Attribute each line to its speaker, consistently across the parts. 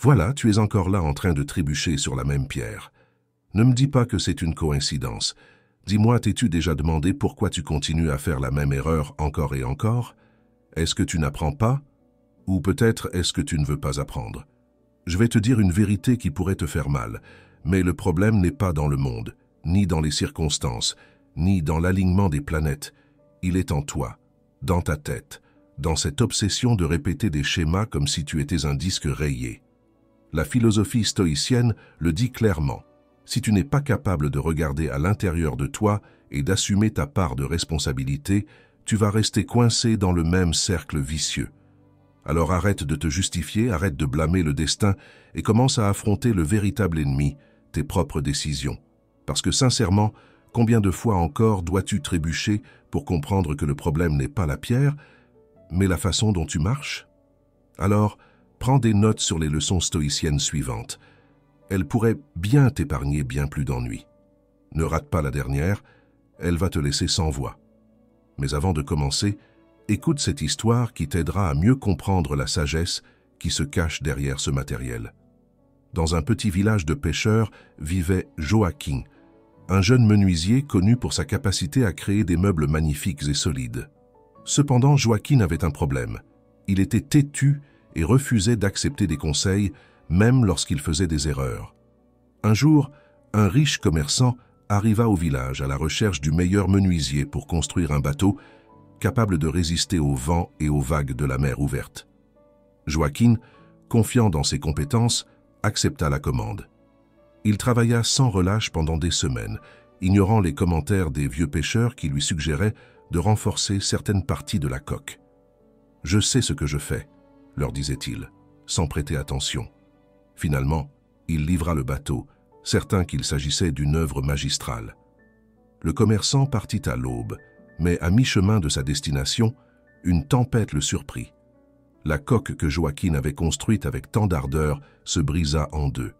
Speaker 1: Voilà, tu es encore là en train de trébucher sur la même pierre. Ne me dis pas que c'est une coïncidence. Dis-moi, t'es-tu déjà demandé pourquoi tu continues à faire la même erreur encore et encore? Est-ce que tu n'apprends pas? Ou peut-être est-ce que tu ne veux pas apprendre? Je vais te dire une vérité qui pourrait te faire mal, mais le problème n'est pas dans le monde, ni dans les circonstances, ni dans l'alignement des planètes. Il est en toi, dans ta tête, dans cette obsession de répéter des schémas comme si tu étais un disque rayé. La philosophie stoïcienne le dit clairement. Si tu n'es pas capable de regarder à l'intérieur de toi et d'assumer ta part de responsabilité, tu vas rester coincé dans le même cercle vicieux. Alors arrête de te justifier, arrête de blâmer le destin et commence à affronter le véritable ennemi, tes propres décisions. Parce que sincèrement, combien de fois encore dois-tu trébucher pour comprendre que le problème n'est pas la pierre, mais la façon dont tu marches? Alors, prends des notes sur les leçons stoïciennes suivantes. Elles pourraient bien t'épargner bien plus d'ennuis. Ne rate pas la dernière, elle va te laisser sans voix. Mais avant de commencer, écoute cette histoire qui t'aidera à mieux comprendre la sagesse qui se cache derrière ce matériel. Dans un petit village de pêcheurs vivait Joaquin, un jeune menuisier connu pour sa capacité à créer des meubles magnifiques et solides. Cependant, Joaquin avait un problème. Il était têtu et refusait d'accepter des conseils, même lorsqu'il faisait des erreurs. Un jour, un riche commerçant arriva au village à la recherche du meilleur menuisier pour construire un bateau capable de résister au vent et aux vagues de la mer ouverte. Joaquin, confiant dans ses compétences, accepta la commande. Il travailla sans relâche pendant des semaines, ignorant les commentaires des vieux pêcheurs qui lui suggéraient de renforcer certaines parties de la coque. « Je sais ce que je fais », leur disait-il, sans prêter attention. Finalement, il livra le bateau, certain qu'il s'agissait d'une œuvre magistrale. Le commerçant partit à l'aube, mais à mi-chemin de sa destination, une tempête le surprit. La coque que Joaquin avait construite avec tant d'ardeur se brisa en deux.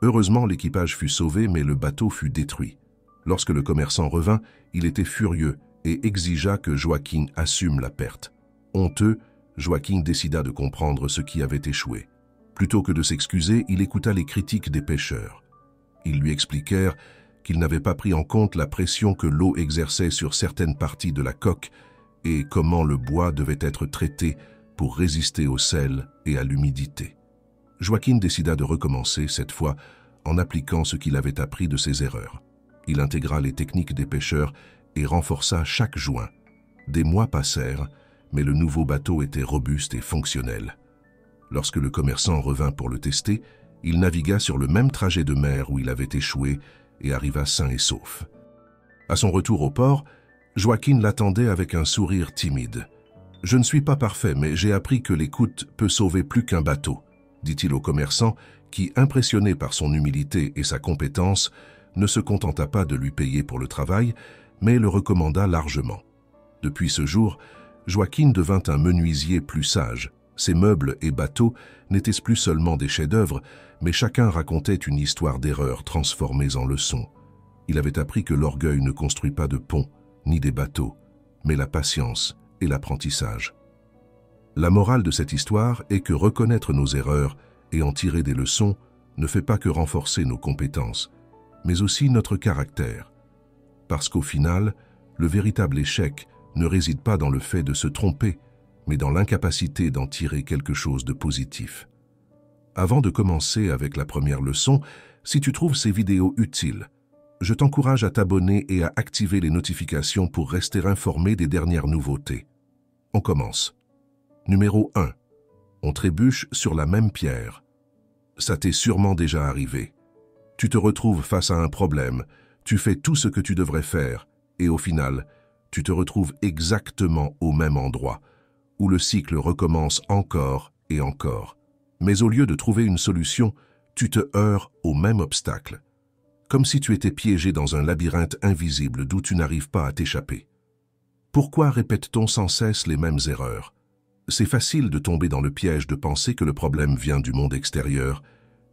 Speaker 1: Heureusement, l'équipage fut sauvé, mais le bateau fut détruit. Lorsque le commerçant revint, il était furieux et exigea que Joaquin assume la perte. Honteux, Joaquin décida de comprendre ce qui avait échoué. Plutôt que de s'excuser, il écouta les critiques des pêcheurs. Ils lui expliquèrent qu'il n'avait pas pris en compte la pression que l'eau exerçait sur certaines parties de la coque et comment le bois devait être traité pour résister au sel et à l'humidité. Joaquin décida de recommencer, cette fois, en appliquant ce qu'il avait appris de ses erreurs. Il intégra les techniques des pêcheurs et renforça chaque joint. Des mois passèrent, mais le nouveau bateau était robuste et fonctionnel. Lorsque le commerçant revint pour le tester, il navigua sur le même trajet de mer où il avait échoué et arriva sain et sauf. À son retour au port, Joaquin l'attendait avec un sourire timide. « Je ne suis pas parfait, mais j'ai appris que l'écoute peut sauver plus qu'un bateau », dit-il au commerçant qui, impressionné par son humilité et sa compétence, ne se contenta pas de lui payer pour le travail, mais le recommanda largement. Depuis ce jour, Joaquin devint un menuisier plus sage. Ses meubles et bateaux n'étaient plus seulement des chefs-d'œuvre, mais chacun racontait une histoire d'erreurs transformées en leçons. Il avait appris que l'orgueil ne construit pas de ponts, ni des bateaux, mais la patience et l'apprentissage. La morale de cette histoire est que reconnaître nos erreurs et en tirer des leçons ne fait pas que renforcer nos compétences, mais aussi notre caractère. Parce qu'au final, le véritable échec ne réside pas dans le fait de se tromper, mais dans l'incapacité d'en tirer quelque chose de positif. Avant de commencer avec la première leçon, si tu trouves ces vidéos utiles, je t'encourage à t'abonner et à activer les notifications pour rester informé des dernières nouveautés. On commence. Numéro 1. On trébuche sur la même pierre. Ça t'est sûrement déjà arrivé. Tu te retrouves face à un problème, tu fais tout ce que tu devrais faire, et au final, tu te retrouves exactement au même endroit, où le cycle recommence encore et encore. Mais au lieu de trouver une solution, tu te heurts au même obstacle, comme si tu étais piégé dans un labyrinthe invisible d'où tu n'arrives pas à t'échapper. Pourquoi répète-t-on sans cesse les mêmes erreurs? C'est facile de tomber dans le piège de penser que le problème vient du monde extérieur,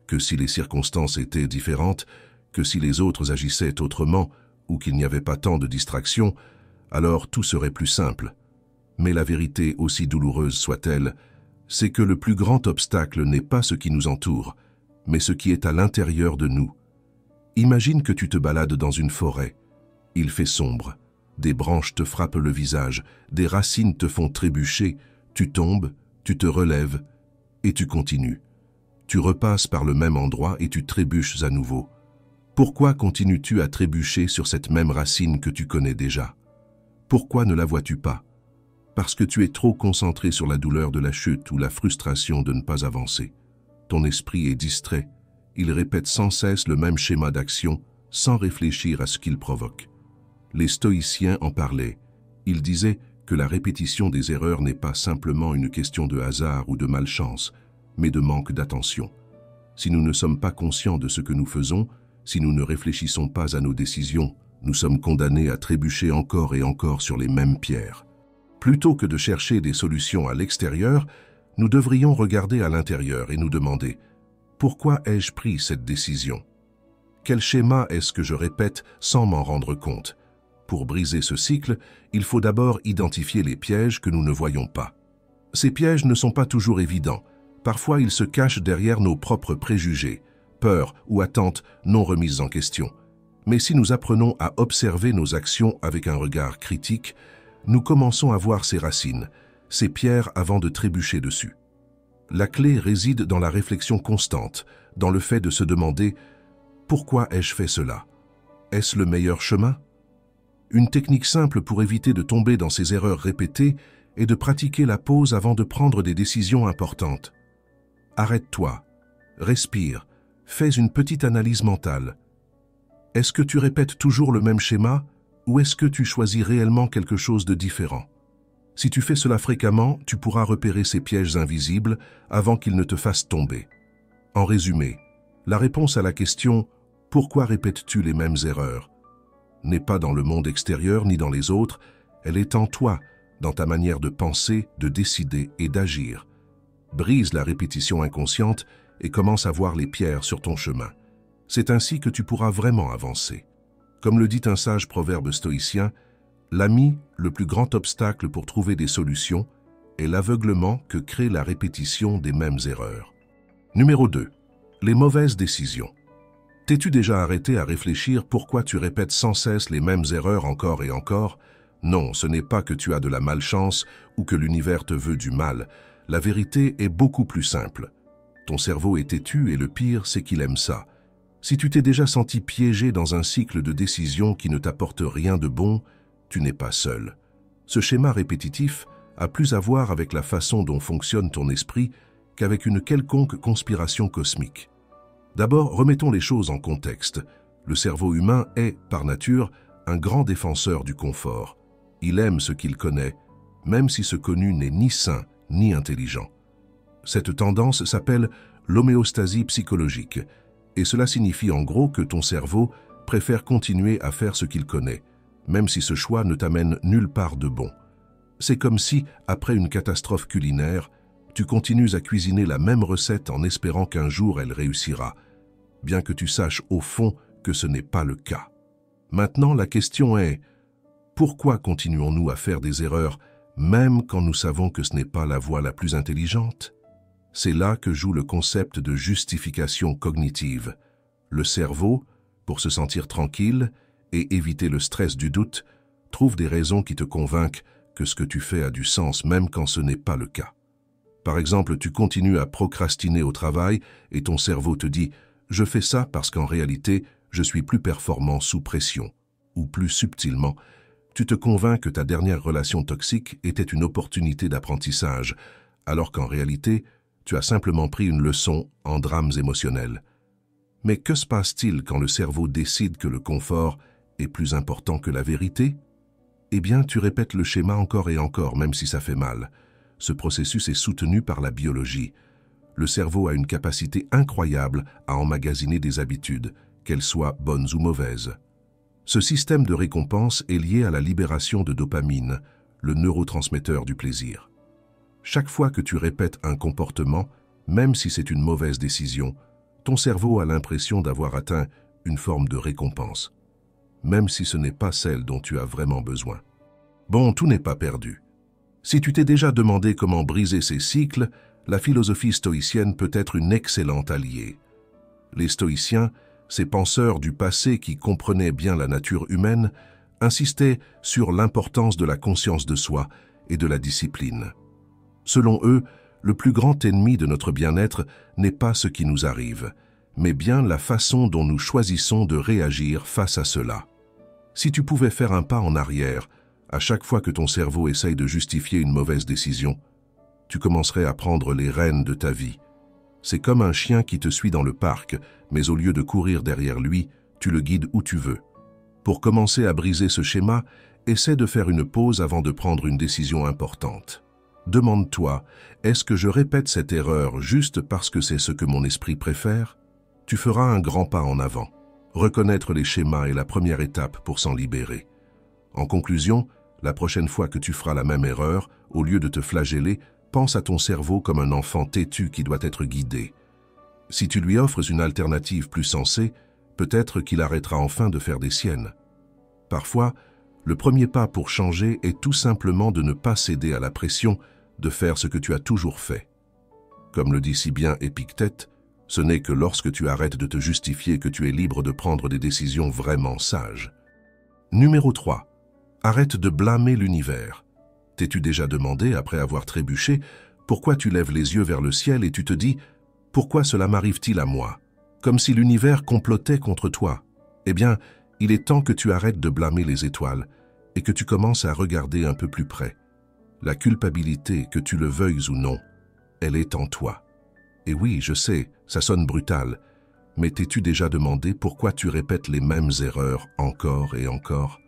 Speaker 1: que si les circonstances étaient différentes, que si les autres agissaient autrement ou qu'il n'y avait pas tant de distractions, alors tout serait plus simple. Mais la vérité, aussi douloureuse soit-elle, c'est que le plus grand obstacle n'est pas ce qui nous entoure, mais ce qui est à l'intérieur de nous. Imagine que tu te balades dans une forêt. Il fait sombre. Des branches te frappent le visage, des racines te font trébucher, tu tombes, tu te relèves et tu continues. Tu repasses par le même endroit et tu trébuches à nouveau. Pourquoi continues-tu à trébucher sur cette même racine que tu connais déjà? Pourquoi ne la vois-tu pas? Parce que tu es trop concentré sur la douleur de la chute ou la frustration de ne pas avancer. Ton esprit est distrait. Il répète sans cesse le même schéma d'action sans réfléchir à ce qu'il provoque. Les stoïciens en parlaient. Ils disaient que la répétition des erreurs n'est pas simplement une question de hasard ou de malchance, mais de manque d'attention. Si nous ne sommes pas conscients de ce que nous faisons, si nous ne réfléchissons pas à nos décisions, nous sommes condamnés à trébucher encore et encore sur les mêmes pierres. Plutôt que de chercher des solutions à l'extérieur, nous devrions regarder à l'intérieur et nous demander « Pourquoi ai-je pris cette décision? Quel schéma est-ce que je répète sans m'en rendre compte ?» Pour briser ce cycle, il faut d'abord identifier les pièges que nous ne voyons pas. Ces pièges ne sont pas toujours évidents. Parfois, ils se cachent derrière nos propres préjugés, peurs ou attentes non remises en question. Mais si nous apprenons à observer nos actions avec un regard critique, nous commençons à voir ces racines, ces pierres avant de trébucher dessus. La clé réside dans la réflexion constante, dans le fait de se demander « Pourquoi ai-je fait cela? Est-ce le meilleur chemin ?» Une technique simple pour éviter de tomber dans ces erreurs répétées est de pratiquer la pause avant de prendre des décisions importantes. Arrête-toi, respire, fais une petite analyse mentale. Est-ce que tu répètes toujours le même schéma ou est-ce que tu choisis réellement quelque chose de différent? Si tu fais cela fréquemment, tu pourras repérer ces pièges invisibles avant qu'ils ne te fassent tomber. En résumé, la réponse à la question « Pourquoi répètes-tu les mêmes erreurs ?» n'est pas dans le monde extérieur ni dans les autres, elle est en toi, dans ta manière de penser, de décider et d'agir. Brise la répétition inconsciente et commence à voir les pierres sur ton chemin. C'est ainsi que tu pourras vraiment avancer. Comme le dit un sage proverbe stoïcien, l'ami, le plus grand obstacle pour trouver des solutions, est l'aveuglement que crée la répétition des mêmes erreurs. Numéro 2. Les mauvaises décisions. T'es-tu déjà arrêté à réfléchir pourquoi tu répètes sans cesse les mêmes erreurs encore et encore? Non, ce n'est pas que tu as de la malchance ou que l'univers te veut du mal. La vérité est beaucoup plus simple. Ton cerveau est têtu et le pire, c'est qu'il aime ça. Si tu t'es déjà senti piégé dans un cycle de décisions qui ne t'apporte rien de bon, tu n'es pas seul. Ce schéma répétitif a plus à voir avec la façon dont fonctionne ton esprit qu'avec une quelconque conspiration cosmique. D'abord, remettons les choses en contexte. Le cerveau humain est, par nature, un grand défenseur du confort. Il aime ce qu'il connaît, même si ce connu n'est ni sain ni intelligent. Cette tendance s'appelle l'homéostasie psychologique, et cela signifie en gros que ton cerveau préfère continuer à faire ce qu'il connaît, même si ce choix ne t'amène nulle part de bon. C'est comme si, après une catastrophe culinaire, tu continues à cuisiner la même recette en espérant qu'un jour elle réussira, bien que tu saches au fond que ce n'est pas le cas. Maintenant, la question est, pourquoi continuons-nous à faire des erreurs, même quand nous savons que ce n'est pas la voie la plus intelligente? C'est là que joue le concept de justification cognitive. Le cerveau, pour se sentir tranquille et éviter le stress du doute, trouve des raisons qui te convainquent que ce que tu fais a du sens même quand ce n'est pas le cas. Par exemple, tu continues à procrastiner au travail et ton cerveau te dit « Je fais ça parce qu'en réalité, je suis plus performant sous pression ». Ou plus subtilement, tu te convaincs que ta dernière relation toxique était une opportunité d'apprentissage, alors qu'en réalité, tu as simplement pris une leçon en drames émotionnels. Mais que se passe-t-il quand le cerveau décide que le confort est plus important que la vérité? Eh bien, tu répètes le schéma encore et encore, même si ça fait mal. Ce processus est soutenu par la biologie. Le cerveau a une capacité incroyable à emmagasiner des habitudes, qu'elles soient bonnes ou mauvaises. Ce système de récompense est lié à la libération de dopamine, le neurotransmetteur du plaisir. Chaque fois que tu répètes un comportement, même si c'est une mauvaise décision, ton cerveau a l'impression d'avoir atteint une forme de récompense, même si ce n'est pas celle dont tu as vraiment besoin. Bon, tout n'est pas perdu. Si tu t'es déjà demandé comment briser ces cycles, la philosophie stoïcienne peut être une excellente alliée. Les stoïciens, ces penseurs du passé qui comprenaient bien la nature humaine, insistaient sur l'importance de la conscience de soi et de la discipline. Selon eux, le plus grand ennemi de notre bien-être n'est pas ce qui nous arrive, mais bien la façon dont nous choisissons de réagir face à cela. Si tu pouvais faire un pas en arrière, à chaque fois que ton cerveau essaye de justifier une mauvaise décision, tu commencerais à prendre les rênes de ta vie. C'est comme un chien qui te suit dans le parc, mais au lieu de courir derrière lui, tu le guides où tu veux. Pour commencer à briser ce schéma, essaie de faire une pause avant de prendre une décision importante. Demande-toi, est-ce que je répète cette erreur juste parce que c'est ce que mon esprit préfère? Tu feras un grand pas en avant. Reconnaître les schémas est la première étape pour s'en libérer. En conclusion, la prochaine fois que tu feras la même erreur, au lieu de te flageller, pense à ton cerveau comme un enfant têtu qui doit être guidé. Si tu lui offres une alternative plus sensée, peut-être qu'il arrêtera enfin de faire des siennes. Parfois, le premier pas pour changer est tout simplement de ne pas céder à la pression de faire ce que tu as toujours fait. Comme le dit si bien Épictète, ce n'est que lorsque tu arrêtes de te justifier que tu es libre de prendre des décisions vraiment sages. Numéro 3. Arrête de blâmer l'univers. T'es-tu déjà demandé, après avoir trébuché, pourquoi tu lèves les yeux vers le ciel et tu te dis « Pourquoi cela m'arrive-t-il à moi ?» Comme si l'univers complotait contre toi. Eh bien, il est temps que tu arrêtes de blâmer les étoiles et que tu commences à regarder un peu plus près. La culpabilité, que tu le veuilles ou non, elle est en toi. Et oui, je sais, ça sonne brutal, mais t'es-tu déjà demandé pourquoi tu répètes les mêmes erreurs encore et encore?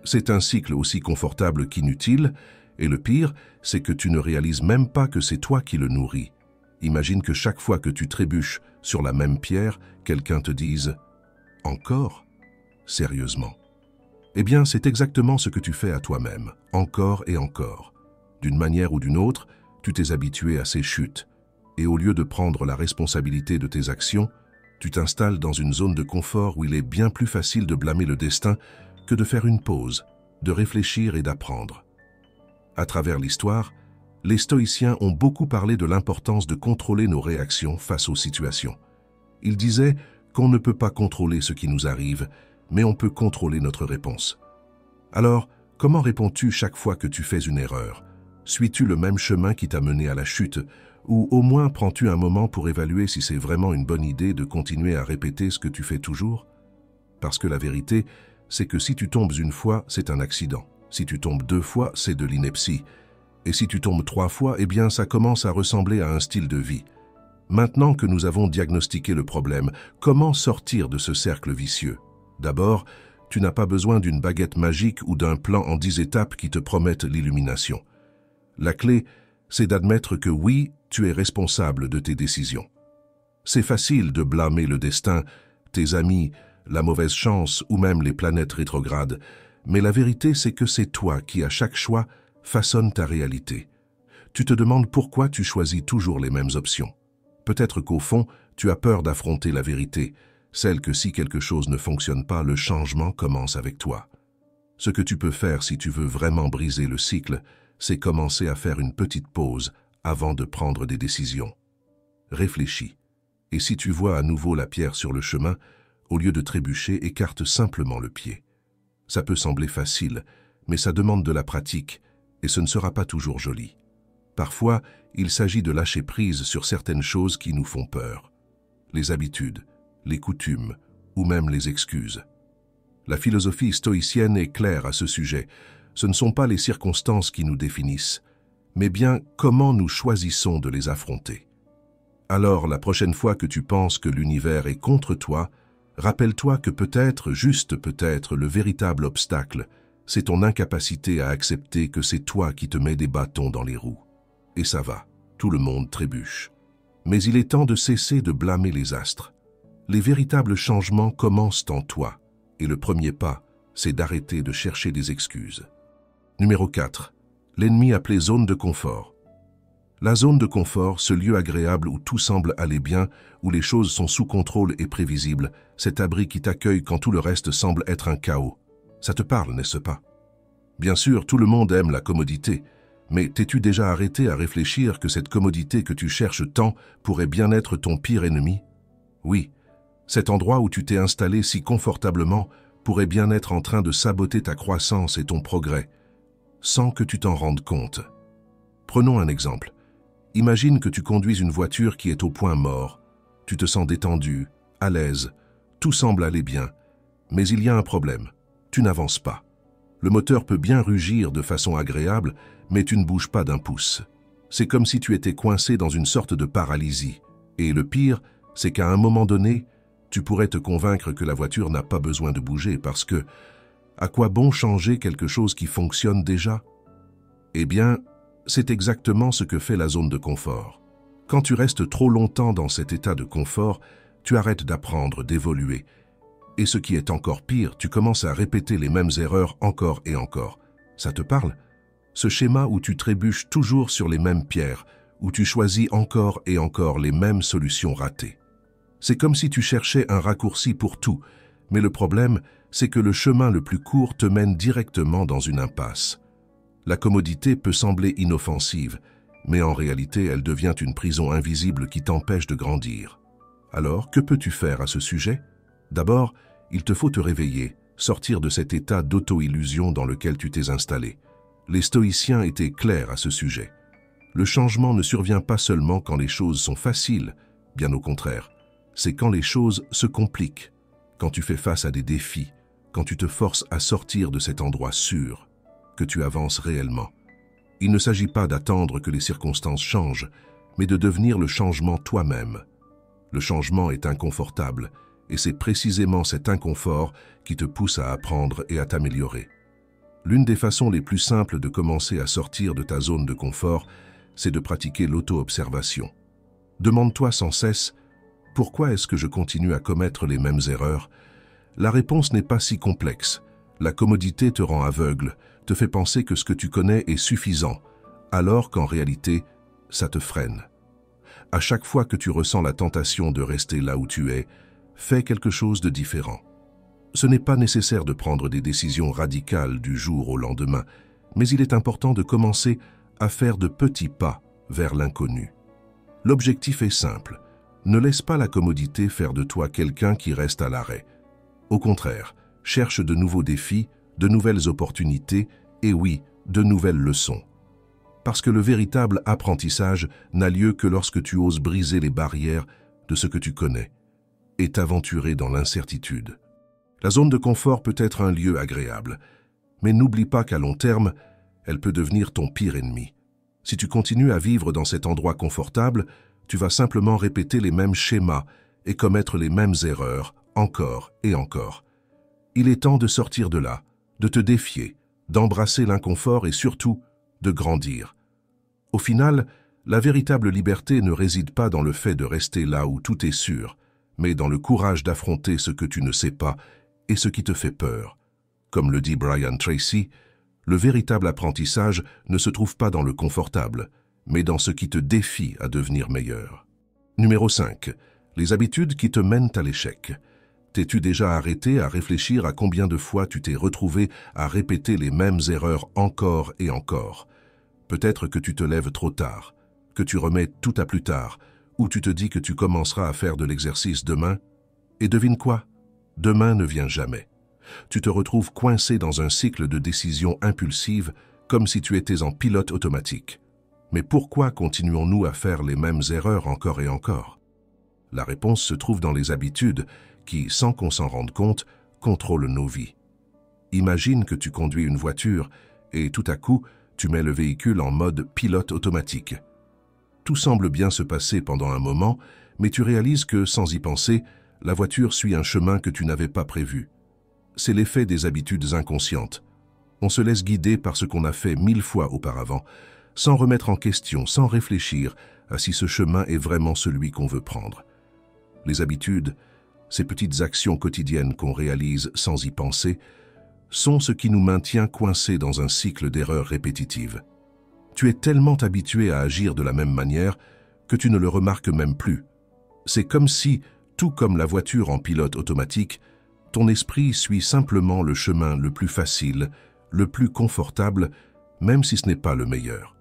Speaker 1: C'est un cycle aussi confortable qu'inutile, et le pire, c'est que tu ne réalises même pas que c'est toi qui le nourris. Imagine que chaque fois que tu trébuches sur la même pierre, quelqu'un te dise « Encore ?» Sérieusement. Eh bien, c'est exactement ce que tu fais à toi-même, encore et encore. D'une manière ou d'une autre, tu t'es habitué à ces chutes, et au lieu de prendre la responsabilité de tes actions, tu t'installes dans une zone de confort où il est bien plus facile de blâmer le destin que de faire une pause, de réfléchir et d'apprendre. À travers l'histoire, les stoïciens ont beaucoup parlé de l'importance de contrôler nos réactions face aux situations. Ils disaient qu'on ne peut pas contrôler ce qui nous arrive, mais on peut contrôler notre réponse. Alors, comment réponds-tu chaque fois que tu fais une erreur? Suis-tu le même chemin qui t'a mené à la chute? Ou au moins prends-tu un moment pour évaluer si c'est vraiment une bonne idée de continuer à répéter ce que tu fais toujours? Parce que la vérité, c'est que si tu tombes une fois, c'est un accident. Si tu tombes 2 fois, c'est de l'ineptie. Et si tu tombes 3 fois, eh bien ça commence à ressembler à un style de vie. Maintenant que nous avons diagnostiqué le problème, comment sortir de ce cercle vicieux? D'abord, tu n'as pas besoin d'une baguette magique ou d'un plan en 10 étapes qui te promettent l'illumination. La clé, c'est d'admettre que oui, tu es responsable de tes décisions. C'est facile de blâmer le destin, tes amis, la mauvaise chance ou même les planètes rétrogrades, mais la vérité c'est que c'est toi qui, à chaque choix, façonne ta réalité. Tu te demandes pourquoi tu choisis toujours les mêmes options. Peut-être qu'au fond, tu as peur d'affronter la vérité, celle que si quelque chose ne fonctionne pas, le changement commence avec toi. Ce que tu peux faire si tu veux vraiment briser le cycle, c'est commencer à faire une petite pause avant de prendre des décisions. Réfléchis. Et si tu vois à nouveau la pierre sur le chemin, au lieu de trébucher, écarte simplement le pied. Ça peut sembler facile, mais ça demande de la pratique, et ce ne sera pas toujours joli. Parfois, il s'agit de lâcher prise sur certaines choses qui nous font peur. Les habitudes, les coutumes, ou même les excuses. La philosophie stoïcienne est claire à ce sujet. Ce ne sont pas les circonstances qui nous définissent, mais bien comment nous choisissons de les affronter. Alors, la prochaine fois que tu penses que l'univers est contre toi, rappelle-toi que peut-être, juste peut-être, le véritable obstacle, c'est ton incapacité à accepter que c'est toi qui te mets des bâtons dans les roues. Et ça va, tout le monde trébuche. Mais il est temps de cesser de blâmer les astres. Les véritables changements commencent en toi, et le premier pas, c'est d'arrêter de chercher des excuses. Numéro 4. L'ennemi appelé zone de confort. La zone de confort, ce lieu agréable où tout semble aller bien, où les choses sont sous contrôle et prévisibles, cet abri qui t'accueille quand tout le reste semble être un chaos. Ça te parle, n'est-ce pas? Bien sûr, tout le monde aime la commodité, Mais t'es-tu déjà arrêté à réfléchir que cette commodité que tu cherches tant pourrait bien être ton pire ennemi? Oui, cet endroit où tu t'es installé si confortablement pourrait bien être en train de saboter ta croissance et ton progrès, sans que tu t'en rendes compte. Prenons un exemple. Imagine que tu conduis une voiture qui est au point mort. Tu te sens détendu, à l'aise, tout semble aller bien. Mais il y a un problème, tu n'avances pas. Le moteur peut bien rugir de façon agréable, mais tu ne bouges pas d'un pouce. C'est comme si tu étais coincé dans une sorte de paralysie. Et le pire, c'est qu'à un moment donné, tu pourrais te convaincre que la voiture n'a pas besoin de bouger parce que, à quoi bon changer quelque chose qui fonctionne déjà? Eh bien, c'est exactement ce que fait la zone de confort. Quand tu restes trop longtemps dans cet état de confort, tu arrêtes d'apprendre, d'évoluer. Et ce qui est encore pire, tu commences à répéter les mêmes erreurs encore et encore. Ça te parle? Ce schéma où tu trébuches toujours sur les mêmes pierres, où tu choisis encore et encore les mêmes solutions ratées. C'est comme si tu cherchais un raccourci pour tout, mais le problème, c'est que le chemin le plus court te mène directement dans une impasse. La commodité peut sembler inoffensive, mais en réalité, elle devient une prison invisible qui t'empêche de grandir. Alors, que peux-tu faire à ce sujet? D'abord, il te faut te réveiller, sortir de cet état d'auto-illusion dans lequel tu t'es installé. Les stoïciens étaient clairs à ce sujet. Le changement ne survient pas seulement quand les choses sont faciles, bien au contraire. C'est quand les choses se compliquent, quand tu fais face à des défis, quand tu te forces à sortir de cet endroit sûr, que tu avances réellement. Il ne s'agit pas d'attendre que les circonstances changent, mais de devenir le changement toi-même. Le changement est inconfortable, et c'est précisément cet inconfort qui te pousse à apprendre et à t'améliorer. L'une des façons les plus simples de commencer à sortir de ta zone de confort, c'est de pratiquer l'auto-observation. Demande-toi sans cesse « Pourquoi est-ce que je continue à commettre les mêmes erreurs ?» La réponse n'est pas si complexe. La commodité te rend aveugle, te fait penser que ce que tu connais est suffisant, alors qu'en réalité, ça te freine. À chaque fois que tu ressens la tentation de rester là où tu es, fais quelque chose de différent. Ce n'est pas nécessaire de prendre des décisions radicales du jour au lendemain, mais il est important de commencer à faire de petits pas vers l'inconnu. L'objectif est simple. Ne laisse pas la commodité faire de toi quelqu'un qui reste à l'arrêt. Au contraire, cherche de nouveaux défis, de nouvelles opportunités et oui, de nouvelles leçons. Parce que le véritable apprentissage n'a lieu que lorsque tu oses briser les barrières de ce que tu connais et t'aventurer dans l'incertitude. La zone de confort peut être un lieu agréable, mais n'oublie pas qu'à long terme, elle peut devenir ton pire ennemi. Si tu continues à vivre dans cet endroit confortable, tu vas simplement répéter les mêmes schémas et commettre les mêmes erreurs encore et encore. Il est temps de sortir de là, de te défier, d'embrasser l'inconfort et surtout de grandir. Au final, la véritable liberté ne réside pas dans le fait de rester là où tout est sûr, mais dans le courage d'affronter ce que tu ne sais pas et ce qui te fait peur. Comme le dit Brian Tracy, le véritable apprentissage ne se trouve pas dans le confortable, mais dans ce qui te défie à devenir meilleur. Numéro 5. Les habitudes qui te mènent à l'échec. T'es-tu déjà arrêté à réfléchir à combien de fois tu t'es retrouvé à répéter les mêmes erreurs encore et encore? Peut-être que tu te lèves trop tard, que tu remets tout à plus tard, ou tu te dis que tu commenceras à faire de l'exercice demain. Et devine quoi? Demain ne vient jamais. Tu te retrouves coincé dans un cycle de décisions impulsives comme si tu étais en pilote automatique. Mais pourquoi continuons-nous à faire les mêmes erreurs encore et encore? La réponse se trouve dans les habitudes qui, sans qu'on s'en rende compte, contrôlent nos vies. Imagine que tu conduis une voiture et tout à coup, tu mets le véhicule en mode pilote automatique. Tout semble bien se passer pendant un moment, mais tu réalises que, sans y penser, la voiture suit un chemin que tu n'avais pas prévu. C'est l'effet des habitudes inconscientes. On se laisse guider par ce qu'on a fait 1000 fois auparavant, sans remettre en question, sans réfléchir à si ce chemin est vraiment celui qu'on veut prendre. Les habitudes, ces petites actions quotidiennes qu'on réalise sans y penser, sont ce qui nous maintient coincés dans un cycle d'erreurs répétitives. Tu es tellement habitué à agir de la même manière que tu ne le remarques même plus. C'est comme si, tout comme la voiture en pilote automatique, ton esprit suit simplement le chemin le plus facile, le plus confortable, même si ce n'est pas le meilleur.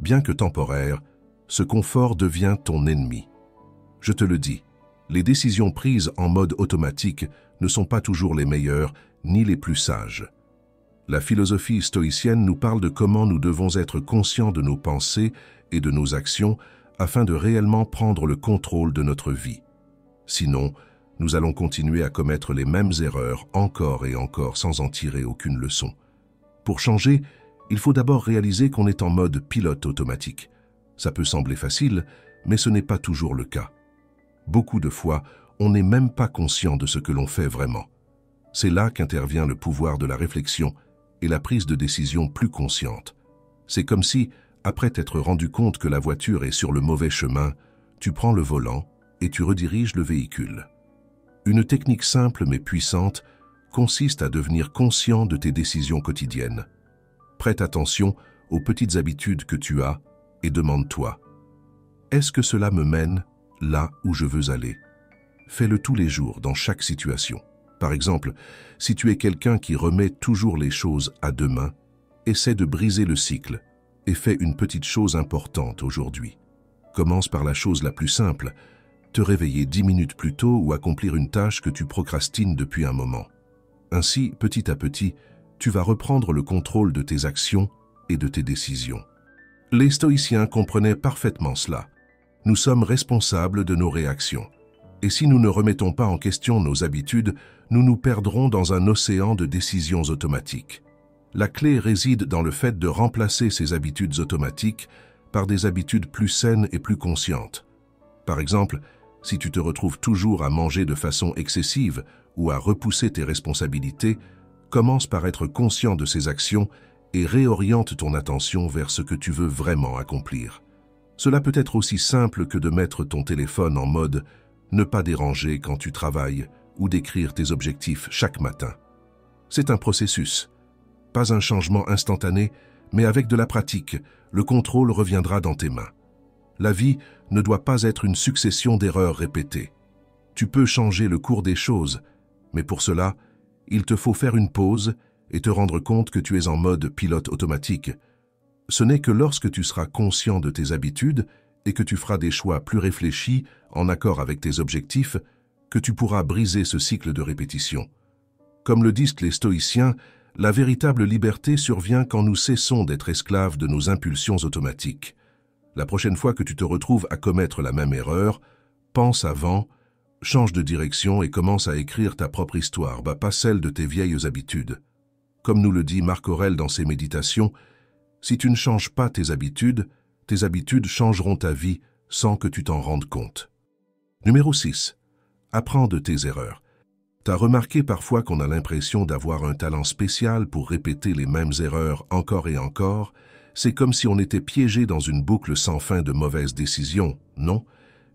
Speaker 1: Bien que temporaire, ce confort devient ton ennemi. Je te le dis, les décisions prises en mode automatique ne sont pas toujours les meilleures ni les plus sages. La philosophie stoïcienne nous parle de comment nous devons être conscients de nos pensées et de nos actions afin de réellement prendre le contrôle de notre vie. Sinon, nous allons continuer à commettre les mêmes erreurs encore et encore sans en tirer aucune leçon. Pour changer, il faut d'abord réaliser qu'on est en mode pilote automatique. Ça peut sembler facile, mais ce n'est pas toujours le cas. Beaucoup de fois, on n'est même pas conscient de ce que l'on fait vraiment. C'est là qu'intervient le pouvoir de la réflexion et la prise de décision plus consciente. C'est comme si, après t'être rendu compte que la voiture est sur le mauvais chemin, tu prends le volant et tu rediriges le véhicule. Une technique simple mais puissante consiste à devenir conscient de tes décisions quotidiennes. Prête attention aux petites habitudes que tu as et demande-toi: est-ce que cela me mène là où je veux aller? Fais-le tous les jours, dans chaque situation. Par exemple, si tu es quelqu'un qui remet toujours les choses à demain, essaie de briser le cycle et fais une petite chose importante aujourd'hui. Commence par la chose la plus simple, te réveiller 10 minutes plus tôt ou accomplir une tâche que tu procrastines depuis un moment. Ainsi, petit à petit, tu vas reprendre le contrôle de tes actions et de tes décisions. Les stoïciens comprenaient parfaitement cela. Nous sommes responsables de nos réactions. Et si nous ne remettons pas en question nos habitudes, nous nous perdrons dans un océan de décisions automatiques. La clé réside dans le fait de remplacer ces habitudes automatiques par des habitudes plus saines et plus conscientes. Par exemple, si tu te retrouves toujours à manger de façon excessive ou à repousser tes responsabilités, commence par être conscient de ces actions et réoriente ton attention vers ce que tu veux vraiment accomplir. Cela peut être aussi simple que de mettre ton téléphone en mode « ne pas déranger » quand tu travailles ou d'écrire tes objectifs chaque matin. C'est un processus, pas un changement instantané, mais avec de la pratique, le contrôle reviendra dans tes mains. La vie ne doit pas être une succession d'erreurs répétées. Tu peux changer le cours des choses, mais pour cela, il te faut faire une pause et te rendre compte que tu es en mode pilote automatique. Ce n'est que lorsque tu seras conscient de tes habitudes et que tu feras des choix plus réfléchis en accord avec tes objectifs que tu pourras briser ce cycle de répétition. Comme le disent les stoïciens, la véritable liberté survient quand nous cessons d'être esclaves de nos impulsions automatiques. La prochaine fois que tu te retrouves à commettre la même erreur, pense avant, change de direction et commence à écrire ta propre histoire, pas celle de tes vieilles habitudes. Comme nous le dit Marc Aurèle dans ses méditations, si tu ne changes pas tes habitudes changeront ta vie sans que tu t'en rendes compte. Numéro 6. Apprends de tes erreurs. T'as remarqué parfois qu'on a l'impression d'avoir un talent spécial pour répéter les mêmes erreurs encore et encore? C'est comme si on était piégé dans une boucle sans fin de mauvaises décisions, non?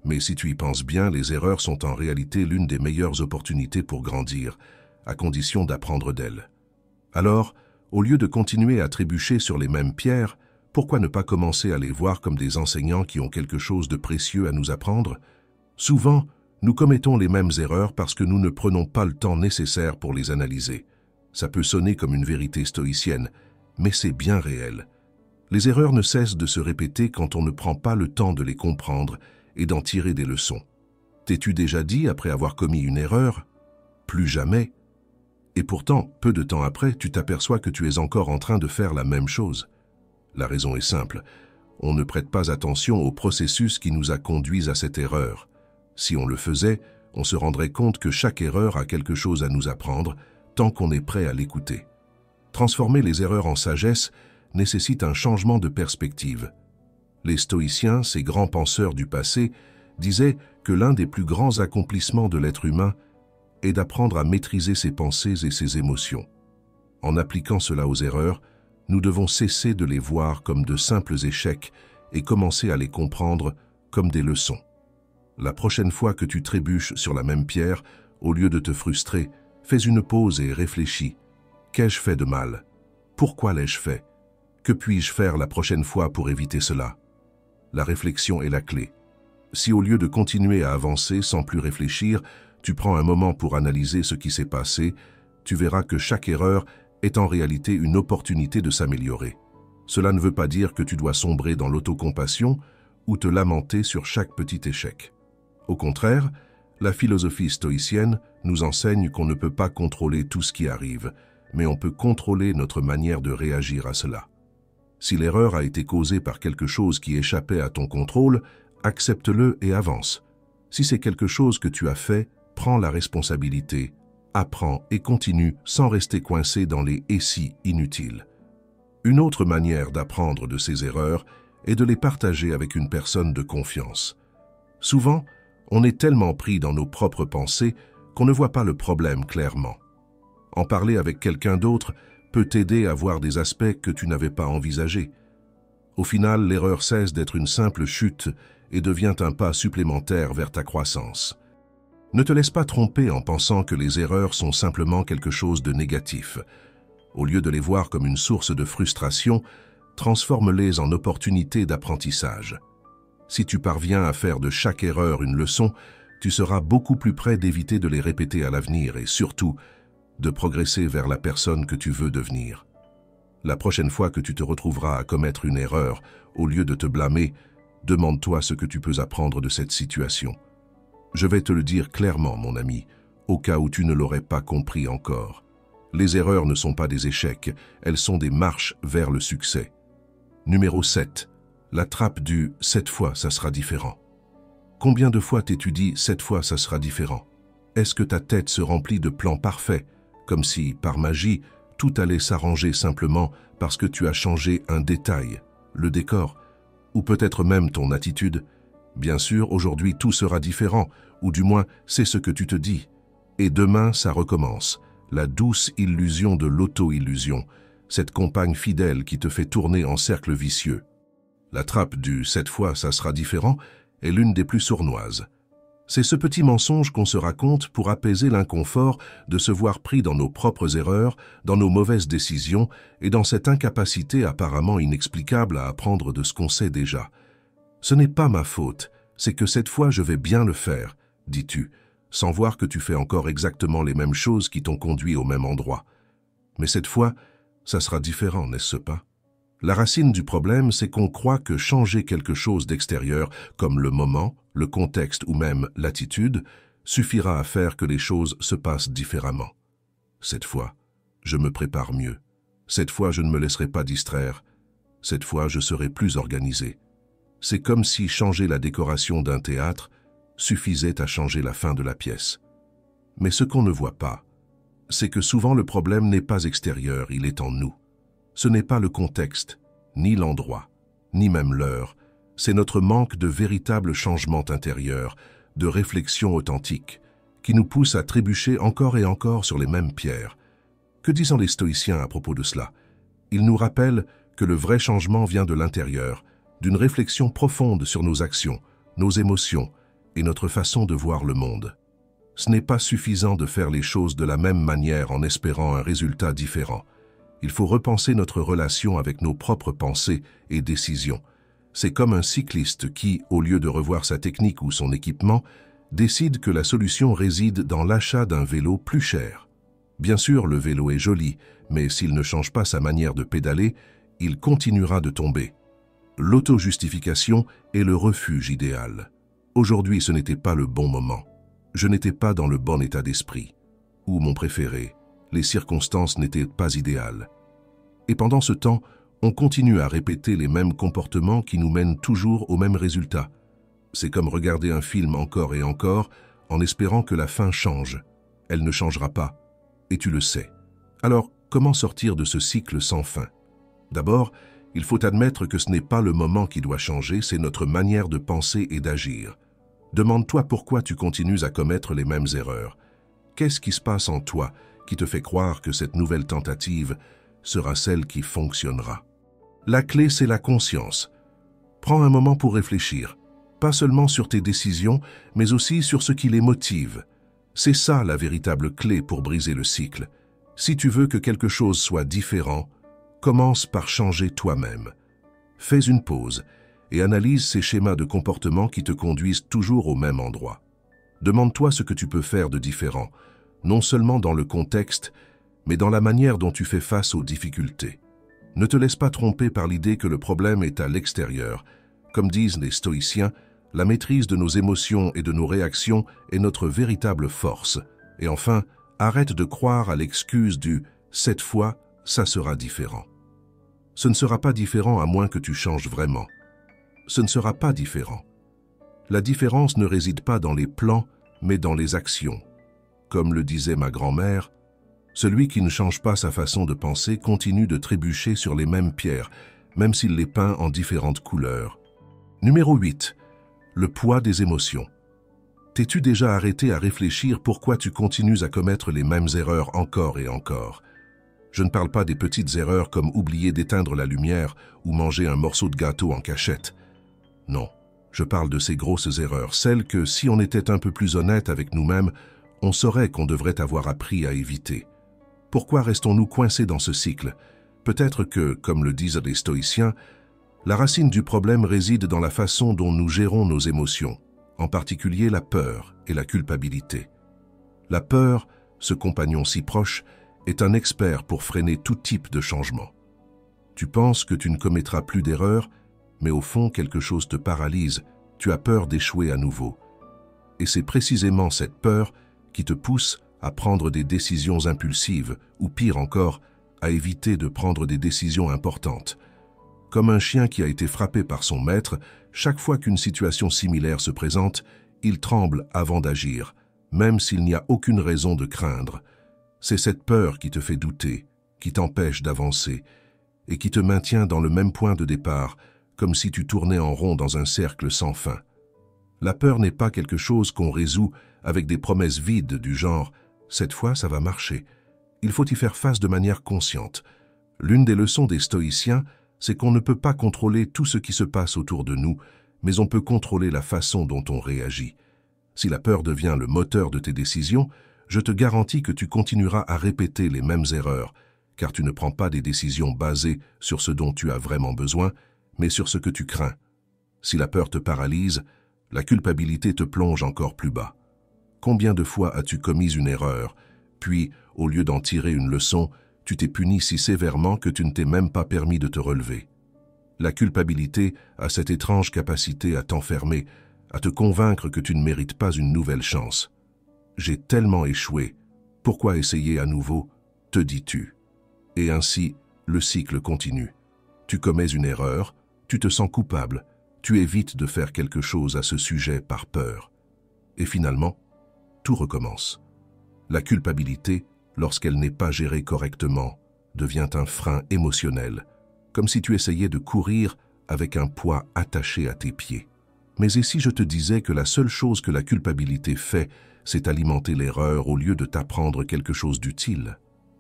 Speaker 1: Mais si tu y penses bien, les erreurs sont en réalité l'une des meilleures opportunités pour grandir, à condition d'apprendre d'elles. Alors, au lieu de continuer à trébucher sur les mêmes pierres, pourquoi ne pas commencer à les voir comme des enseignants qui ont quelque chose de précieux à nous apprendre? Souvent, nous commettons les mêmes erreurs parce que nous ne prenons pas le temps nécessaire pour les analyser. Ça peut sonner comme une vérité stoïcienne, mais c'est bien réel. Les erreurs ne cessent de se répéter quand on ne prend pas le temps de les comprendre et d'en tirer des leçons. T'es-tu déjà dit après avoir commis une erreur? Plus jamais. Et pourtant, peu de temps après, tu t'aperçois que tu es encore en train de faire la même chose. La raison est simple. On ne prête pas attention au processus qui nous a conduits à cette erreur. Si on le faisait, on se rendrait compte que chaque erreur a quelque chose à nous apprendre, tant qu'on est prêt à l'écouter. Transformer les erreurs en sagesse nécessite un changement de perspective. Les stoïciens, ces grands penseurs du passé, disaient que l'un des plus grands accomplissements de l'être humain est d'apprendre à maîtriser ses pensées et ses émotions. En appliquant cela aux erreurs, nous devons cesser de les voir comme de simples échecs et commencer à les comprendre comme des leçons. La prochaine fois que tu trébuches sur la même pierre, au lieu de te frustrer, fais une pause et réfléchis. Qu'ai-je fait de mal? Pourquoi l'ai-je fait? Que puis-je faire la prochaine fois pour éviter cela? La réflexion est la clé. Si au lieu de continuer à avancer sans plus réfléchir, tu prends un moment pour analyser ce qui s'est passé, tu verras que chaque erreur est en réalité une opportunité de s'améliorer. Cela ne veut pas dire que tu dois sombrer dans l'autocompassion ou te lamenter sur chaque petit échec. Au contraire, la philosophie stoïcienne nous enseigne qu'on ne peut pas contrôler tout ce qui arrive, mais on peut contrôler notre manière de réagir à cela. Si l'erreur a été causée par quelque chose qui échappait à ton contrôle, accepte-le et avance. Si c'est quelque chose que tu as fait, prends la responsabilité, apprends et continue sans rester coincé dans les « et si » inutiles. Une autre manière d'apprendre de ces erreurs est de les partager avec une personne de confiance. Souvent, on est tellement pris dans nos propres pensées qu'on ne voit pas le problème clairement. En parler avec quelqu'un d'autre peut t'aider à voir des aspects que tu n'avais pas envisagés. Au final, l'erreur cesse d'être une simple chute et devient un pas supplémentaire vers ta croissance. Ne te laisse pas tromper en pensant que les erreurs sont simplement quelque chose de négatif. Au lieu de les voir comme une source de frustration, transforme-les en opportunités d'apprentissage. Si tu parviens à faire de chaque erreur une leçon, tu seras beaucoup plus près d'éviter de les répéter à l'avenir et surtout, de progresser vers la personne que tu veux devenir. La prochaine fois que tu te retrouveras à commettre une erreur, au lieu de te blâmer, demande-toi ce que tu peux apprendre de cette situation. Je vais te le dire clairement, mon ami, au cas où tu ne l'aurais pas compris encore. Les erreurs ne sont pas des échecs, elles sont des marches vers le succès. Numéro 7. La trappe du « cette fois, ça sera différent ». Combien de fois t'es-tu dit « cette fois, ça sera différent » ? Est-ce que ta tête se remplit de plans parfaits, comme si, par magie, tout allait s'arranger simplement parce que tu as changé un détail, le décor, ou peut-être même ton attitude ? Bien sûr, aujourd'hui tout sera différent, ou du moins c'est ce que tu te dis. Et demain, ça recommence. La douce illusion de l'auto-illusion, cette compagne fidèle qui te fait tourner en cercle vicieux. La trappe du « cette fois, ça sera différent » est l'une des plus sournoises. C'est ce petit mensonge qu'on se raconte pour apaiser l'inconfort de se voir pris dans nos propres erreurs, dans nos mauvaises décisions et dans cette incapacité apparemment inexplicable à apprendre de ce qu'on sait déjà. Ce n'est pas ma faute, c'est que cette fois je vais bien le faire, dis-tu, sans voir que tu fais encore exactement les mêmes choses qui t'ont conduit au même endroit. Mais cette fois, ça sera différent, n'est-ce pas? La racine du problème, c'est qu'on croit que changer quelque chose d'extérieur, comme le moment, le contexte ou même l'attitude, suffira à faire que les choses se passent différemment. Cette fois, je me prépare mieux. Cette fois, je ne me laisserai pas distraire. Cette fois, je serai plus organisé. C'est comme si changer la décoration d'un théâtre suffisait à changer la fin de la pièce. Mais ce qu'on ne voit pas, c'est que souvent le problème n'est pas extérieur, il est en nous. Ce n'est pas le contexte, ni l'endroit, ni même l'heure. C'est notre manque de véritable changement intérieur, de réflexion authentique, qui nous pousse à trébucher encore et encore sur les mêmes pierres. Que disent les stoïciens à propos de cela? Ils nous rappellent que le vrai changement vient de l'intérieur, d'une réflexion profonde sur nos actions, nos émotions et notre façon de voir le monde. Ce n'est pas suffisant de faire les choses de la même manière en espérant un résultat différent. Il faut repenser notre relation avec nos propres pensées et décisions. C'est comme un cycliste qui, au lieu de revoir sa technique ou son équipement, décide que la solution réside dans l'achat d'un vélo plus cher. Bien sûr, le vélo est joli, mais s'il ne change pas sa manière de pédaler, il continuera de tomber. L'auto-justification est le refuge idéal. Aujourd'hui, ce n'était pas le bon moment. Je n'étais pas dans le bon état d'esprit. Ou mon préféré, les circonstances n'étaient pas idéales. Et pendant ce temps, on continue à répéter les mêmes comportements qui nous mènent toujours au même résultat. C'est comme regarder un film encore et encore en espérant que la fin change. Elle ne changera pas. Et tu le sais. Alors, comment sortir de ce cycle sans fin? D'abord, il faut admettre que ce n'est pas le moment qui doit changer, c'est notre manière de penser et d'agir. Demande-toi pourquoi tu continues à commettre les mêmes erreurs. Qu'est-ce qui se passe en toi qui te fait croire que cette nouvelle tentative sera celle qui fonctionnera? La clé, c'est la conscience. Prends un moment pour réfléchir, pas seulement sur tes décisions, mais aussi sur ce qui les motive. C'est ça la véritable clé pour briser le cycle. Si tu veux que quelque chose soit différent, commence par changer toi-même. Fais une pause et analyse ces schémas de comportement qui te conduisent toujours au même endroit. Demande-toi ce que tu peux faire de différent, non seulement dans le contexte, mais dans la manière dont tu fais face aux difficultés. Ne te laisse pas tromper par l'idée que le problème est à l'extérieur. Comme disent les stoïciens, la maîtrise de nos émotions et de nos réactions est notre véritable force. Et enfin, arrête de croire à l'excuse du « cette fois, ça sera différent ». Ce ne sera pas différent à moins que tu changes vraiment. Ce ne sera pas différent. La différence ne réside pas dans les plans, mais dans les actions. Comme le disait ma grand-mère, celui qui ne change pas sa façon de penser continue de trébucher sur les mêmes pierres, même s'il les peint en différentes couleurs. Numéro 8. Le poids des émotions. T'es-tu déjà arrêté à réfléchir pourquoi tu continues à commettre les mêmes erreurs encore et encore? Je ne parle pas des petites erreurs comme oublier d'éteindre la lumière ou manger un morceau de gâteau en cachette. Non, je parle de ces grosses erreurs, celles que, si on était un peu plus honnête avec nous-mêmes, on saurait qu'on devrait avoir appris à éviter. Pourquoi restons-nous coincés dans ce cycle? Peut-être que, comme le disent les stoïciens, la racine du problème réside dans la façon dont nous gérons nos émotions, en particulier la peur et la culpabilité. La peur, ce compagnon si proche, est un expert pour freiner tout type de changement. Tu penses que tu ne commettras plus d'erreurs, mais au fond quelque chose te paralyse, tu as peur d'échouer à nouveau. Et c'est précisément cette peur qui te pousse à prendre des décisions impulsives, ou pire encore, à éviter de prendre des décisions importantes. Comme un chien qui a été frappé par son maître, chaque fois qu'une situation similaire se présente, il tremble avant d'agir, même s'il n'y a aucune raison de craindre. C'est cette peur qui te fait douter, qui t'empêche d'avancer, et qui te maintient dans le même point de départ, comme si tu tournais en rond dans un cercle sans fin. La peur n'est pas quelque chose qu'on résout avec des promesses vides du genre « cette fois, ça va marcher ». Il faut y faire face de manière consciente. L'une des leçons des stoïciens, c'est qu'on ne peut pas contrôler tout ce qui se passe autour de nous, mais on peut contrôler la façon dont on réagit. Si la peur devient le moteur de tes décisions, je te garantis que tu continueras à répéter les mêmes erreurs, car tu ne prends pas des décisions basées sur ce dont tu as vraiment besoin, mais sur ce que tu crains. Si la peur te paralyse, la culpabilité te plonge encore plus bas. Combien de fois as-tu commis une erreur, puis, au lieu d'en tirer une leçon, tu t'es puni si sévèrement que tu ne t'es même pas permis de te relever? La culpabilité a cette étrange capacité à t'enfermer, à te convaincre que tu ne mérites pas une nouvelle chance. J'ai tellement échoué, pourquoi essayer à nouveau, te dis-tu. Et ainsi, le cycle continue. Tu commets une erreur, tu te sens coupable, tu évites de faire quelque chose à ce sujet par peur. Et finalement, tout recommence. La culpabilité, lorsqu'elle n'est pas gérée correctement, devient un frein émotionnel, comme si tu essayais de courir avec un poids attaché à tes pieds. Mais et si je te disais que la seule chose que la culpabilité fait, c'est alimenter l'erreur au lieu de t'apprendre quelque chose d'utile?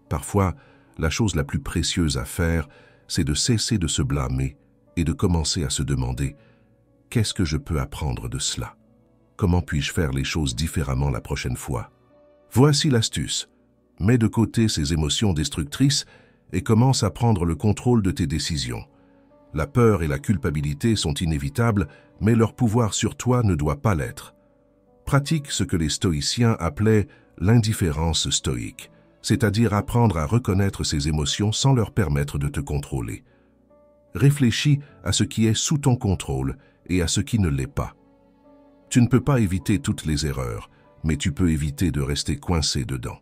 Speaker 1: Parfois, la chose la plus précieuse à faire, c'est de cesser de se blâmer et de commencer à se demander « Qu'est-ce que je peux apprendre de cela? Comment puis-je faire les choses différemment la prochaine fois ?» Voici l'astuce. Mets de côté ces émotions destructrices et commence à prendre le contrôle de tes décisions. La peur et la culpabilité sont inévitables, mais leur pouvoir sur toi ne doit pas l'être. Pratique ce que les stoïciens appelaient l'indifférence stoïque, c'est-à-dire apprendre à reconnaître ses émotions sans leur permettre de te contrôler. Réfléchis à ce qui est sous ton contrôle et à ce qui ne l'est pas. Tu ne peux pas éviter toutes les erreurs, mais tu peux éviter de rester coincé dedans.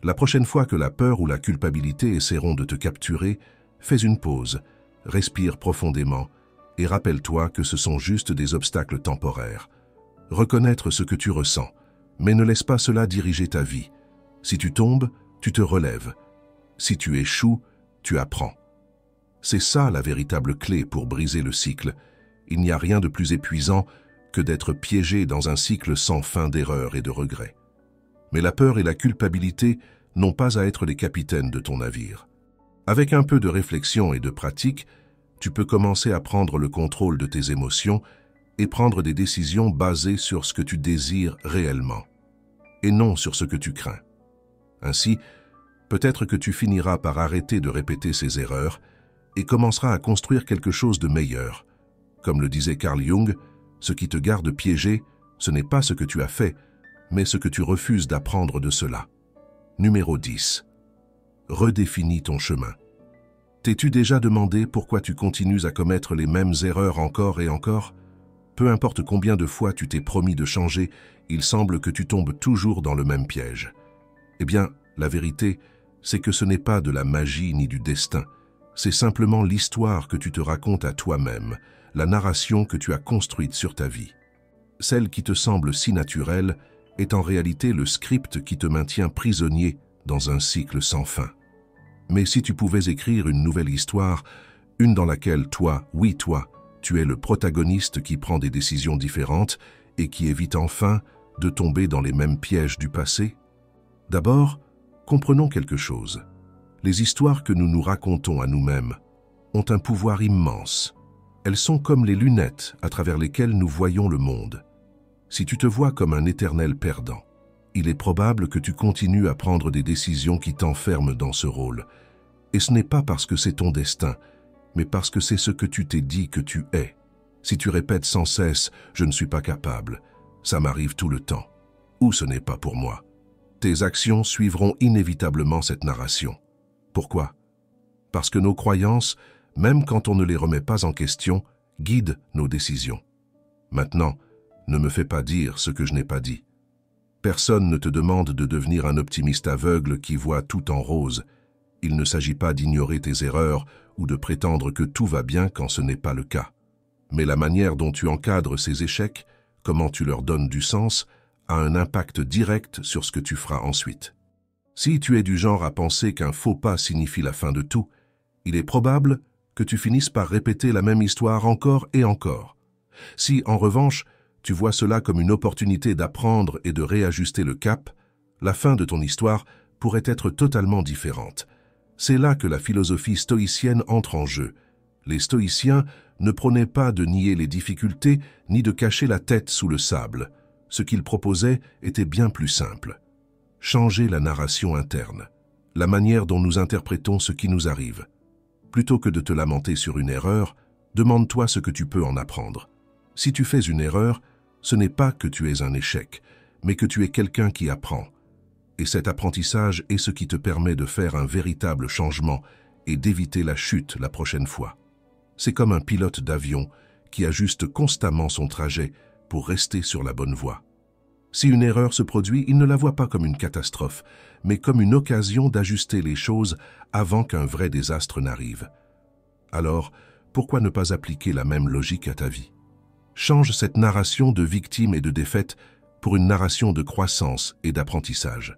Speaker 1: La prochaine fois que la peur ou la culpabilité essaieront de te capturer, fais une pause, respire profondément et rappelle-toi que ce sont juste des obstacles temporaires. Reconnaître ce que tu ressens, mais ne laisse pas cela diriger ta vie. Si tu tombes, tu te relèves. Si tu échoues, tu apprends. C'est ça la véritable clé pour briser le cycle. Il n'y a rien de plus épuisant que d'être piégé dans un cycle sans fin d'erreurs et de regrets. Mais la peur et la culpabilité n'ont pas à être les capitaines de ton navire. Avec un peu de réflexion et de pratique, tu peux commencer à prendre le contrôle de tes émotions et prendre des décisions basées sur ce que tu désires réellement, et non sur ce que tu crains. Ainsi, peut-être que tu finiras par arrêter de répéter ces erreurs et commenceras à construire quelque chose de meilleur. Comme le disait Carl Jung, ce qui te garde piégé, ce n'est pas ce que tu as fait, mais ce que tu refuses d'apprendre de cela. Numéro 10. Redéfinis ton chemin. T'es-tu déjà demandé pourquoi tu continues à commettre les mêmes erreurs encore et encore? Peu importe combien de fois tu t'es promis de changer, il semble que tu tombes toujours dans le même piège. Eh bien, la vérité, c'est que ce n'est pas de la magie ni du destin. C'est simplement l'histoire que tu te racontes à toi-même, la narration que tu as construite sur ta vie. Celle qui te semble si naturelle est en réalité le script qui te maintient prisonnier dans un cycle sans fin. Mais si tu pouvais écrire une nouvelle histoire, une dans laquelle toi, oui toi, tu es le protagoniste qui prend des décisions différentes et qui évite enfin de tomber dans les mêmes pièges du passé? D'abord, comprenons quelque chose. Les histoires que nous nous racontons à nous-mêmes ont un pouvoir immense. Elles sont comme les lunettes à travers lesquelles nous voyons le monde. Si tu te vois comme un éternel perdant, il est probable que tu continues à prendre des décisions qui t'enferment dans ce rôle. Et ce n'est pas parce que c'est ton destin, mais parce que c'est ce que tu t'es dit que tu es. Si tu répètes sans cesse « je ne suis pas capable »,« ça m'arrive tout le temps » ou « ce n'est pas pour moi », tes actions suivront inévitablement cette narration. Pourquoi? Parce que nos croyances, même quand on ne les remet pas en question, guident nos décisions. Maintenant, ne me fais pas dire ce que je n'ai pas dit. Personne ne te demande de devenir un optimiste aveugle qui voit tout en rose. Il ne s'agit pas d'ignorer tes erreurs ou de prétendre que tout va bien quand ce n'est pas le cas. Mais la manière dont tu encadres ces échecs, comment tu leur donnes du sens, a un impact direct sur ce que tu feras ensuite. Si tu es du genre à penser qu'un faux pas signifie la fin de tout, il est probable que tu finisses par répéter la même histoire encore et encore. Si, en revanche, tu vois cela comme une opportunité d'apprendre et de réajuster le cap, la fin de ton histoire pourrait être totalement différente. C'est là que la philosophie stoïcienne entre en jeu. Les stoïciens ne prônaient pas de nier les difficultés ni de cacher la tête sous le sable. Ce qu'ils proposaient était bien plus simple. Changer la narration interne, la manière dont nous interprétons ce qui nous arrive. Plutôt que de te lamenter sur une erreur, demande-toi ce que tu peux en apprendre. Si tu fais une erreur, ce n'est pas que tu es un échec, mais que tu es quelqu'un qui apprend. Et cet apprentissage est ce qui te permet de faire un véritable changement et d'éviter la chute la prochaine fois. C'est comme un pilote d'avion qui ajuste constamment son trajet pour rester sur la bonne voie. Si une erreur se produit, il ne la voit pas comme une catastrophe, mais comme une occasion d'ajuster les choses avant qu'un vrai désastre n'arrive. Alors, pourquoi ne pas appliquer la même logique à ta vie? Change cette narration de victime et de défaite pour une narration de croissance et d'apprentissage.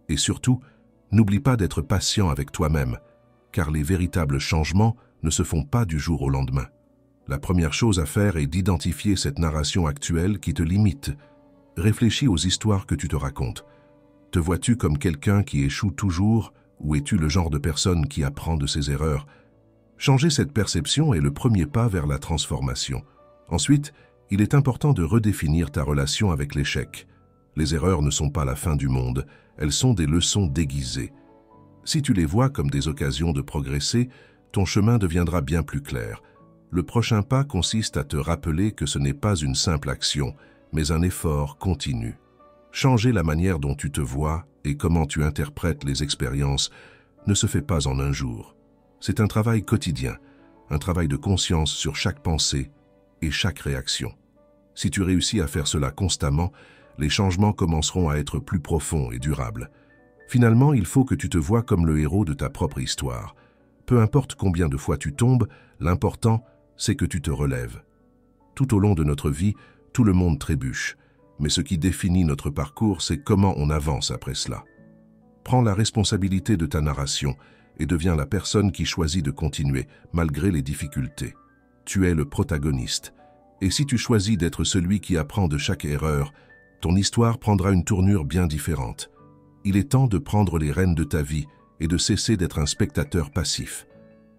Speaker 1: Et surtout, n'oublie pas d'être patient avec toi-même, car les véritables changements ne se font pas du jour au lendemain. La première chose à faire est d'identifier cette narration actuelle qui te limite. Réfléchis aux histoires que tu te racontes. Te vois-tu comme quelqu'un qui échoue toujours ou es-tu le genre de personne qui apprend de ses erreurs? Changer cette perception est le premier pas vers la transformation. Ensuite, il est important de redéfinir ta relation avec l'échec. Les erreurs ne sont pas la fin du monde, elles sont des leçons déguisées. Si tu les vois comme des occasions de progresser, ton chemin deviendra bien plus clair. Le prochain pas consiste à te rappeler que ce n'est pas une simple action, mais un effort continu. Changer la manière dont tu te vois et comment tu interprètes les expériences ne se fait pas en un jour. C'est un travail quotidien, un travail de conscience sur chaque pensée et chaque réaction. Si tu réussis à faire cela constamment, les changements commenceront à être plus profonds et durables. Finalement, il faut que tu te vois comme le héros de ta propre histoire. Peu importe combien de fois tu tombes, l'important, c'est que tu te relèves. Tout au long de notre vie, tout le monde trébuche, mais ce qui définit notre parcours, c'est comment on avance après cela. Prends la responsabilité de ta narration et deviens la personne qui choisit de continuer, malgré les difficultés. Tu es le protagoniste. Et si tu choisis d'être celui qui apprend de chaque erreur, ton histoire prendra une tournure bien différente. Il est temps de prendre les rênes de ta vie et de cesser d'être un spectateur passif.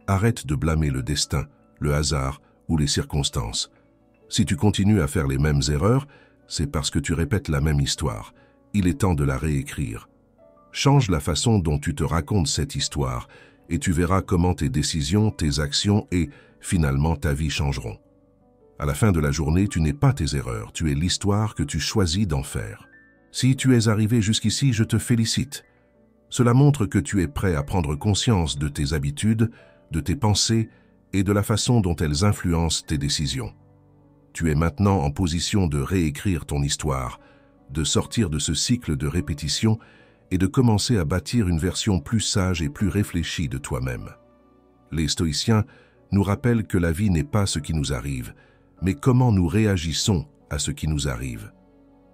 Speaker 1: Arrête de blâmer le destin, le hasard ou les circonstances. Si tu continues à faire les mêmes erreurs, c'est parce que tu répètes la même histoire. Il est temps de la réécrire. Change la façon dont tu te racontes cette histoire et tu verras comment tes décisions, tes actions et, finalement, ta vie changeront. À la fin de la journée, tu n'es pas tes erreurs, tu es l'histoire que tu choisis d'en faire. Si tu es arrivé jusqu'ici, je te félicite. Cela montre que tu es prêt à prendre conscience de tes habitudes, de tes pensées et de la façon dont elles influencent tes décisions. Tu es maintenant en position de réécrire ton histoire, de sortir de ce cycle de répétition et de commencer à bâtir une version plus sage et plus réfléchie de toi-même. Les stoïciens nous rappellent que la vie n'est pas ce qui nous arrive, mais comment nous réagissons à ce qui nous arrive.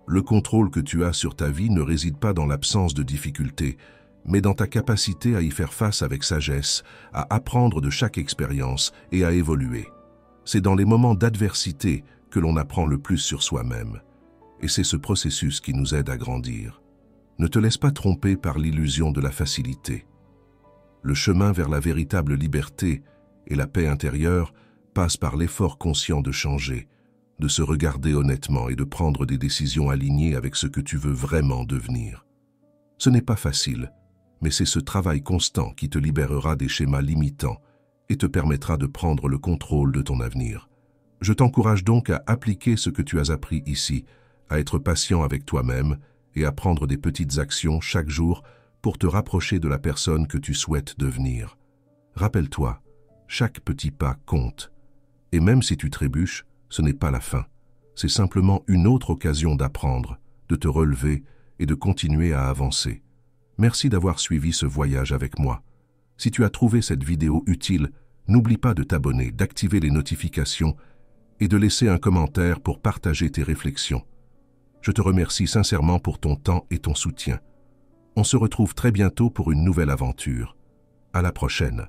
Speaker 1: Le contrôle que tu as sur ta vie ne réside pas dans l'absence de difficultés, mais dans ta capacité à y faire face avec sagesse, à apprendre de chaque expérience et à évoluer. C'est dans les moments d'adversité que l'on apprend le plus sur soi-même. Et c'est ce processus qui nous aide à grandir. Ne te laisse pas tromper par l'illusion de la facilité. Le chemin vers la véritable liberté et la paix intérieure passe par l'effort conscient de changer, de se regarder honnêtement et de prendre des décisions alignées avec ce que tu veux vraiment devenir. Ce n'est pas facile, mais c'est ce travail constant qui te libérera des schémas limitants et te permettra de prendre le contrôle de ton avenir. Je t'encourage donc à appliquer ce que tu as appris ici, à être patient avec toi-même et à prendre des petites actions chaque jour pour te rapprocher de la personne que tu souhaites devenir. Rappelle-toi, chaque petit pas compte. Et même si tu trébuches, ce n'est pas la fin. C'est simplement une autre occasion d'apprendre, de te relever et de continuer à avancer. Merci d'avoir suivi ce voyage avec moi. Si tu as trouvé cette vidéo utile, n'oublie pas de t'abonner, d'activer les notifications et de laisser un commentaire pour partager tes réflexions. Je te remercie sincèrement pour ton temps et ton soutien. On se retrouve très bientôt pour une nouvelle aventure. À la prochaine.